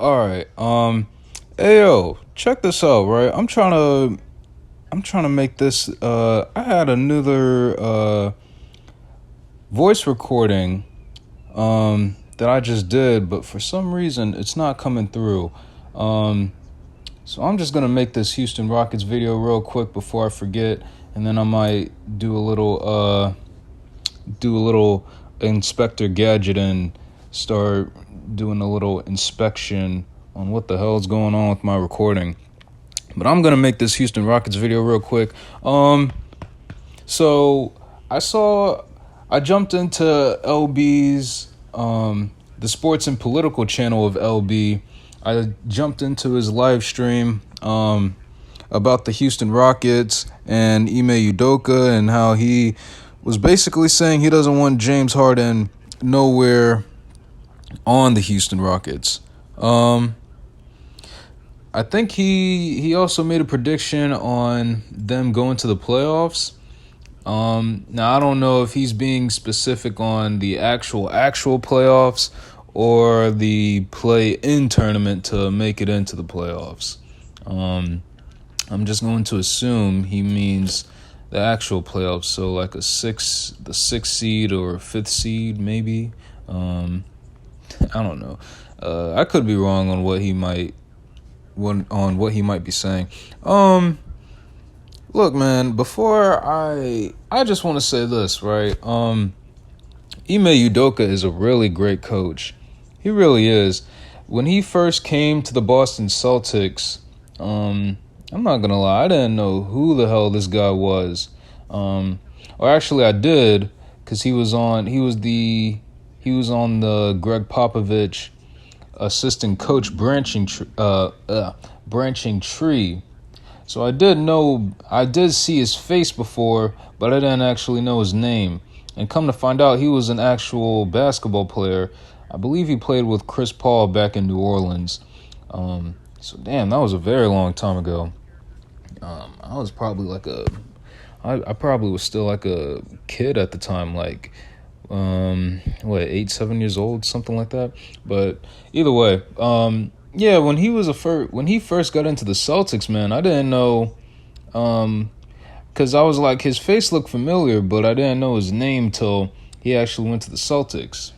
All right. Hey yo, check this out, right? I'm trying to make this I had another voice recording that I just did, but for some reason it's not coming through. Um so I'm just going to make this Houston Rockets video real quick before I forget, and then I might do a little Inspector Gadget and start doing a little inspection on what the hell is going on with my recording. But I'm gonna make this Houston Rockets video real quick. So I jumped into LB's the sports and political channel of LB. I jumped into his live stream about the Houston Rockets and Ime Udoka, and how he was basically saying he doesn't want James Harden nowhere on the Houston Rockets. I think he also made a prediction on them going to the playoffs. Now I don't know if he's being specific on the actual playoffs or the play-in tournament to make it into the playoffs. I'm just going to assume he means the actual playoffs, so like the sixth seed or fifth seed, maybe. I don't know. I could be wrong on what he might be saying. Look, man. Before I just want to say this, right? Ime Udoka is a really great coach. He really is. When he first came to the Boston Celtics, I'm not gonna lie, I didn't know who the hell this guy was. Or actually, I did, because he was on the Greg Popovich assistant coach branching tree. So I did see his face before, but I didn't actually know his name. And come to find out, he was an actual basketball player. I believe he played with Chris Paul back in New Orleans. So damn, that was a very long time ago. I was probably I probably was still like a kid at the time, like 8, 7 years old, something like that. But either way, yeah, when he first got into the Celtics, man, I didn't know, because I was like, his face looked familiar, but I didn't know his name till he actually went to the Celtics.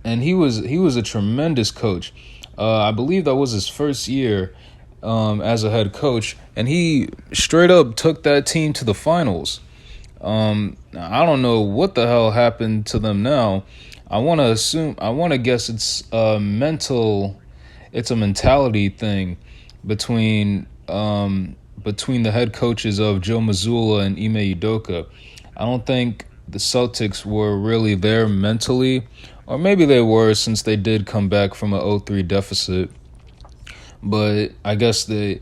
And he was a tremendous coach. I believe that was his first year as a head coach, and he straight up took that team to the finals. I don't know what the hell happened to them now. I want to guess it's a mentality thing between the head coaches of Joe Mazzulla and Ime Udoka. I don't think the Celtics were really there mentally, or maybe they were, since they did come back from a 0-3 deficit. But I guess they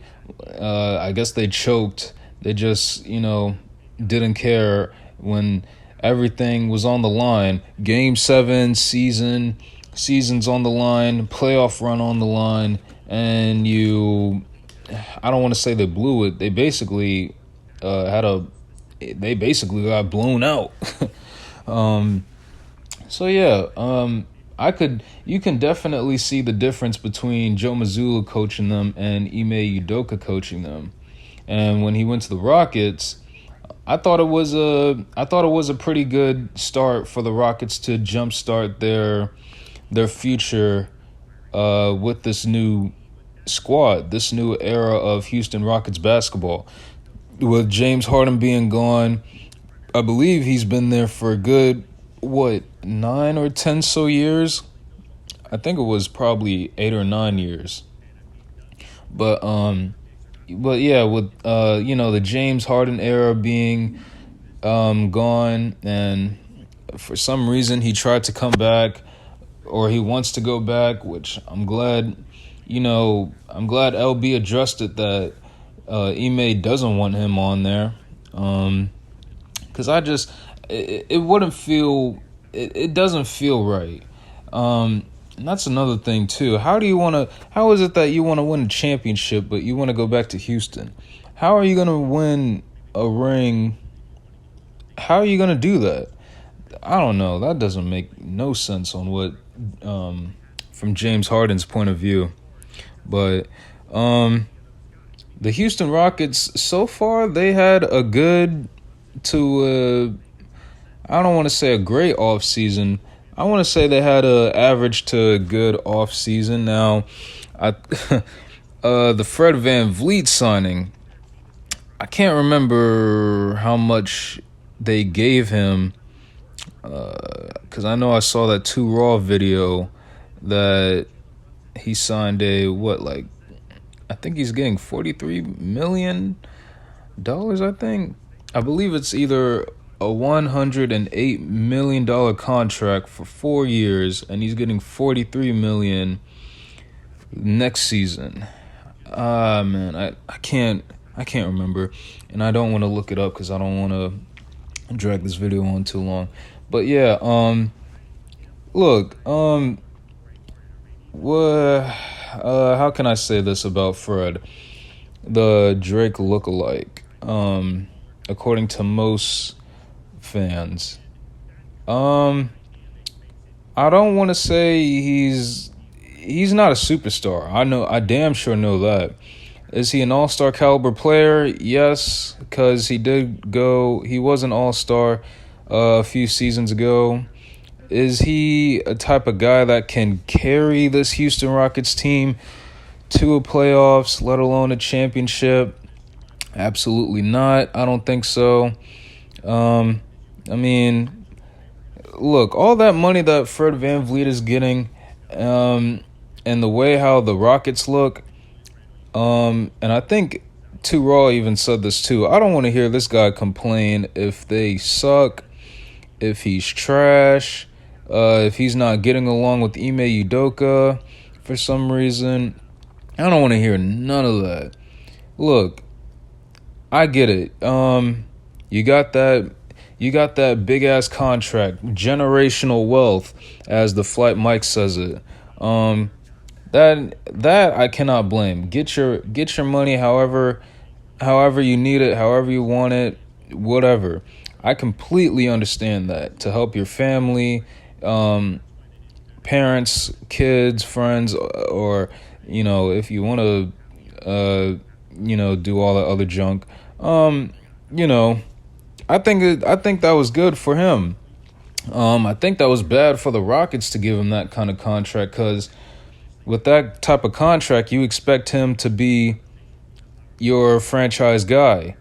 choked. They just, didn't care when everything was on the line. Game 7, season's on the line, playoff run on the line, and I don't want to say they blew it. They basically got blown out. So yeah, you can definitely see the difference between Joe Mazzulla coaching them and Ime Udoka coaching them. And when he went to the Rockets, I thought it was a pretty good start for the Rockets to jumpstart their future with this new squad, this new era of Houston Rockets basketball. With James Harden being gone, I believe he's been there for a good 9 or 10 so years. I think it was probably 8 or 9 years. But yeah, with the James Harden era being gone, and for some reason he tried to come back, or he wants to go back, which I'm glad LB addressed it, that Ime doesn't want him on there, because it wouldn't feel, it doesn't feel right. And that's another thing too. How is it that you want to win a championship, but you want to go back to Houston? How are you going to win a ring? How are you going to do that? I don't know. That doesn't make no sense on what from James Harden's point of view. But the Houston Rockets, so far, they had a good to I don't want to say a great offseason. I want to say they had a average to good offseason. Now, the Fred VanVleet signing, I can't remember how much they gave him, because I know I saw that 2 Raw video that he signed I think he's getting $43 million, I think. I believe it's either a $108 million contract for 4 years, and he's getting $43 million next season. Man, I can't remember, and I don't want to look it up because I don't want to drag this video on too long. But yeah, look, how can I say this about Fred, the Drake lookalike? According to most fans, I don't want to say he's not a superstar. I damn sure know that. Is he an all-star caliber player? Yes, because he was an all-star a few seasons ago. Is he a type of guy that can carry this Houston Rockets team to a playoffs, let alone a championship? Absolutely not. I don't think so. I mean, look, all that money that Fred VanVleet is getting, and the way how the Rockets look, and I think 2 Raw even said this too. I don't want to hear this guy complain if they suck, if he's trash, if he's not getting along with Ime Udoka for some reason. I don't want to hear none of that. Look, I get it. You got that big ass contract, generational wealth, as the Flight Mike says it. That I cannot blame. Get your money however you need it, however you want it, whatever. I completely understand that, to help your family, parents, kids, friends, or if you want to do all that other junk. I think that was good for him. I think that was bad for the Rockets to give him that kind of contract, because with that type of contract, you expect him to be your franchise guy.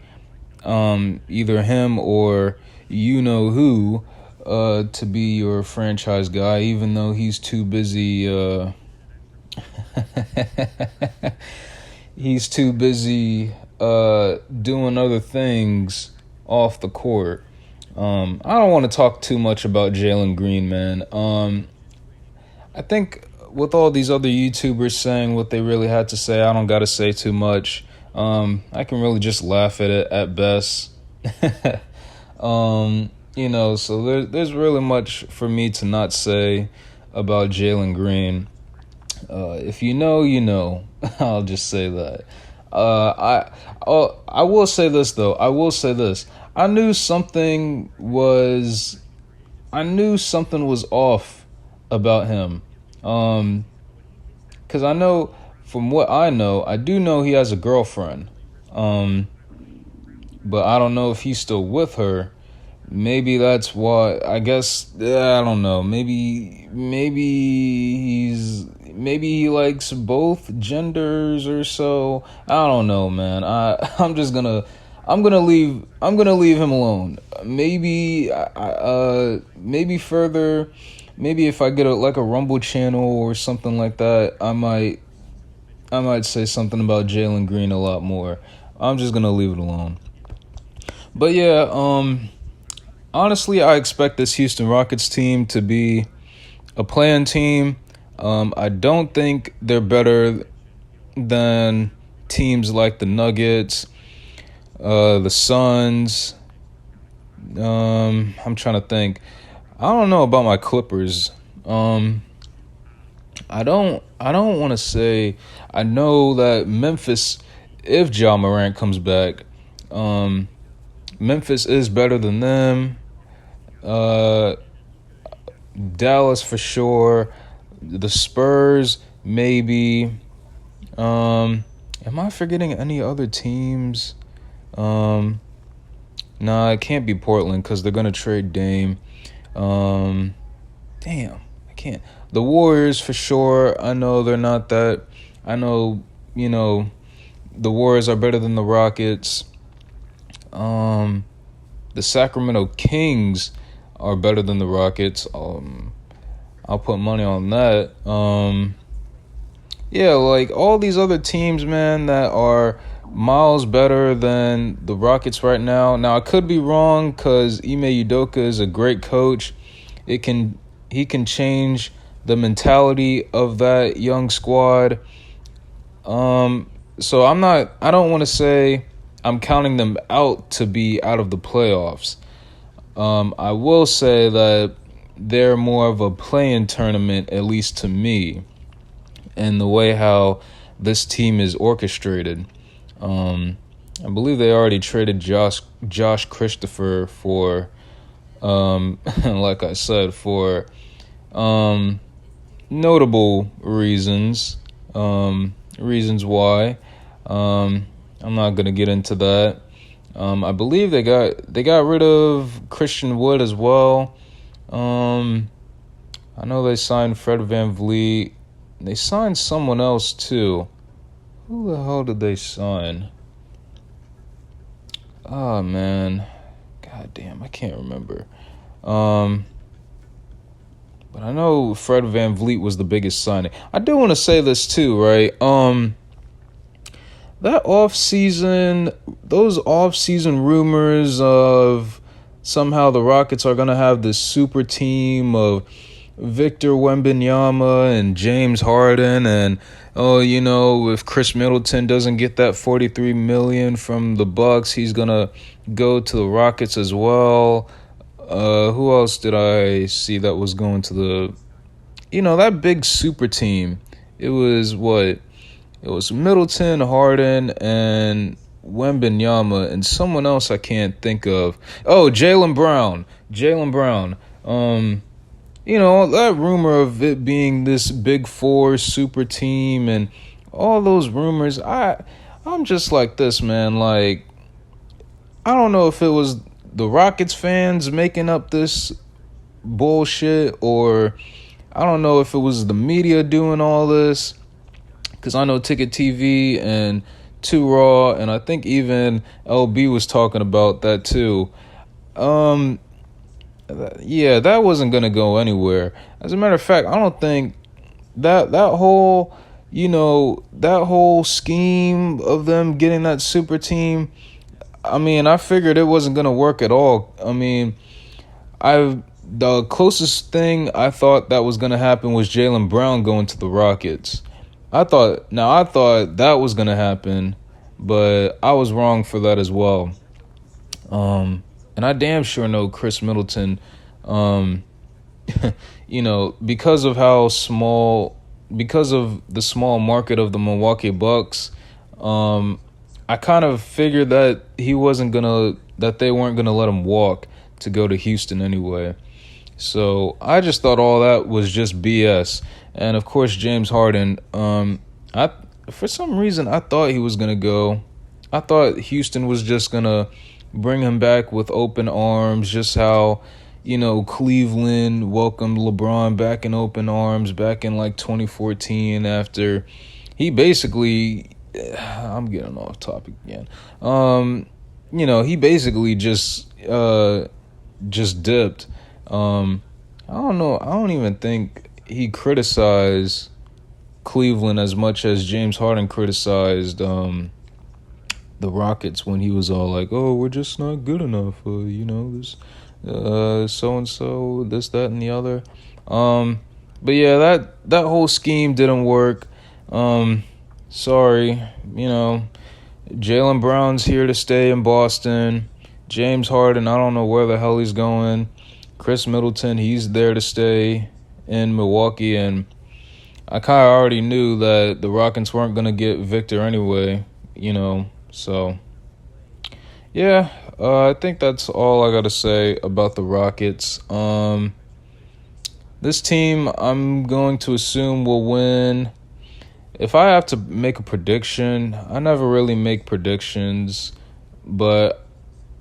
Either him or who to be your franchise guy, even though he's too busy he's too busy doing other things off the court. I don't want to talk too much about Jalen Green, man. I think with all these other YouTubers saying what they really had to say, I don't got to say too much. I can really just laugh at it at best. So there's really much for me to not say about Jalen Green. If you know, you know. I'll just say that. I will say this though. I knew something was off about him. Because I know, from what I do know he has a girlfriend. But I don't know if he's still with her. Maybe that's why. I guess I don't know. Maybe he likes both genders or so. I don't know, man. I'm gonna leave him alone. Maybe further. Maybe if I get a Rumble channel or something like that, I might say something about Jalen Green a lot more. I'm just gonna leave it alone. But yeah, honestly, I expect this Houston Rockets team to be a play-in team. I don't think they're better than teams like the Nuggets, the Suns. I'm trying to think. I don't know about my Clippers. I don't want to say. I know that Memphis, if Ja Morant comes back, Memphis is better than them. Dallas for sure. The Spurs, maybe. Am I forgetting any other teams? Nah, it can't be Portland because they're gonna trade Dame. Damn, I can't. The Warriors for sure. I know they're not that. I know, the Warriors are better than the Rockets. The Sacramento Kings are better than the Rockets. I'll put money on that. Yeah, like all these other teams, man, that are miles better than the Rockets right now. Now, I could be wrong because Ime Udoka is a great coach. He can change the mentality of that young squad. So I don't want to say I'm counting them out to be out of the playoffs. I will say that they're more of a play-in tournament, at least to me, and the way how this team is orchestrated. I believe they already traded Josh Christopher for, like I said, for notable reasons. Reasons why. I'm not gonna get into that. I believe they got rid of Christian Wood as well. I know they signed Fred VanVleet. They signed someone else too. Who the hell did they sign? Oh man, god damn, I can't remember. But I know Fred VanVleet was the biggest signing. I do want to say this too, right? That those off-season rumors of somehow the Rockets are gonna have this super team of Victor Wembanyama and James Harden, and if Chris Middleton doesn't get that $43 million from the Bucks, he's gonna go to the Rockets as well. Who else did I see that was going to that big super team? It was what? It was Middleton, Harden, and Wembanyama, and someone else I can't think of. Oh, Jaylen Brown. That rumor of it being this big four super team and all those rumors, I'm just like this, man. Like, I don't know if it was the Rockets fans making up this bullshit, or I don't know if it was the media doing all this. Because I know Ticket TV and 2 Raw, and I think even LB was talking about that too. Yeah, that wasn't going to go anywhere. As a matter of fact, I don't think that whole, that whole scheme of them getting that super team, I figured it wasn't going to work at all. The closest thing I thought that was going to happen was Jaylen Brown going to the Rockets. I thought that was going to happen, but I was wrong for that as well. And I damn sure know Chris Middleton, because of the small market of the Milwaukee Bucks, I kind of figured that they weren't going to let him walk to go to Houston anyway. So I just thought all that was just BS. And of course, James Harden, for some reason, I thought he was going to go. I thought Houston was just going to bring him back with open arms, just how, Cleveland welcomed LeBron back in open arms back in like 2014 after he basically, I'm getting off topic again. He basically just dipped. I don't know. I don't even think he criticized Cleveland as much as James Harden criticized the Rockets when he was all like, "Oh, we're just not good enough." This so and so, this, that, and the other. But yeah, that whole scheme didn't work. Sorry, Jaylen Brown's here to stay in Boston. James Harden, I don't know where the hell he's going. Chris Middleton, he's there to stay in Milwaukee, and I kind of already knew that the Rockets weren't going to get Victor anyway, so yeah, I think that's all I got to say about the Rockets. This team, I'm going to assume, will win. If I have to make a prediction, I never really make predictions, but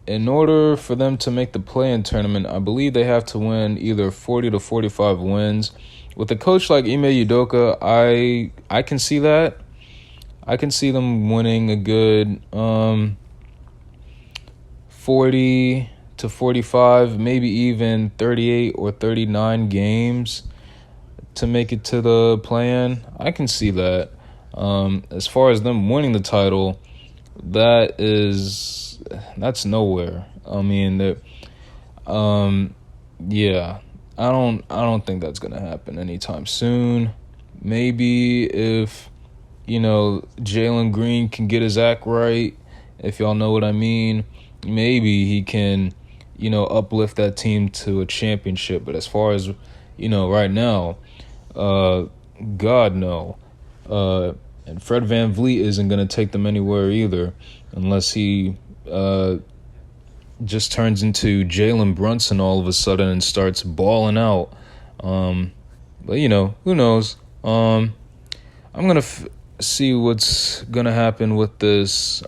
in order for them to make the play-in tournament, I believe they have to win either 40 to 45 wins. With a coach like Ime Udoka, I can see that. I can see them winning a good 40 to 45, maybe even 38 or 39 games to make it to the play-in. I can see that. As far as them winning the title, that's nowhere. I mean, yeah, I don't think that's gonna happen anytime soon. Maybe if Jalen Green can get his act right, if y'all know what I mean, maybe he can uplift that team to a championship. But as far as right now, God no. And Fred VanVleet isn't going to take them anywhere either unless he just turns into Jalen Brunson all of a sudden and starts balling out. But, who knows? I'm going to see what's going to happen with this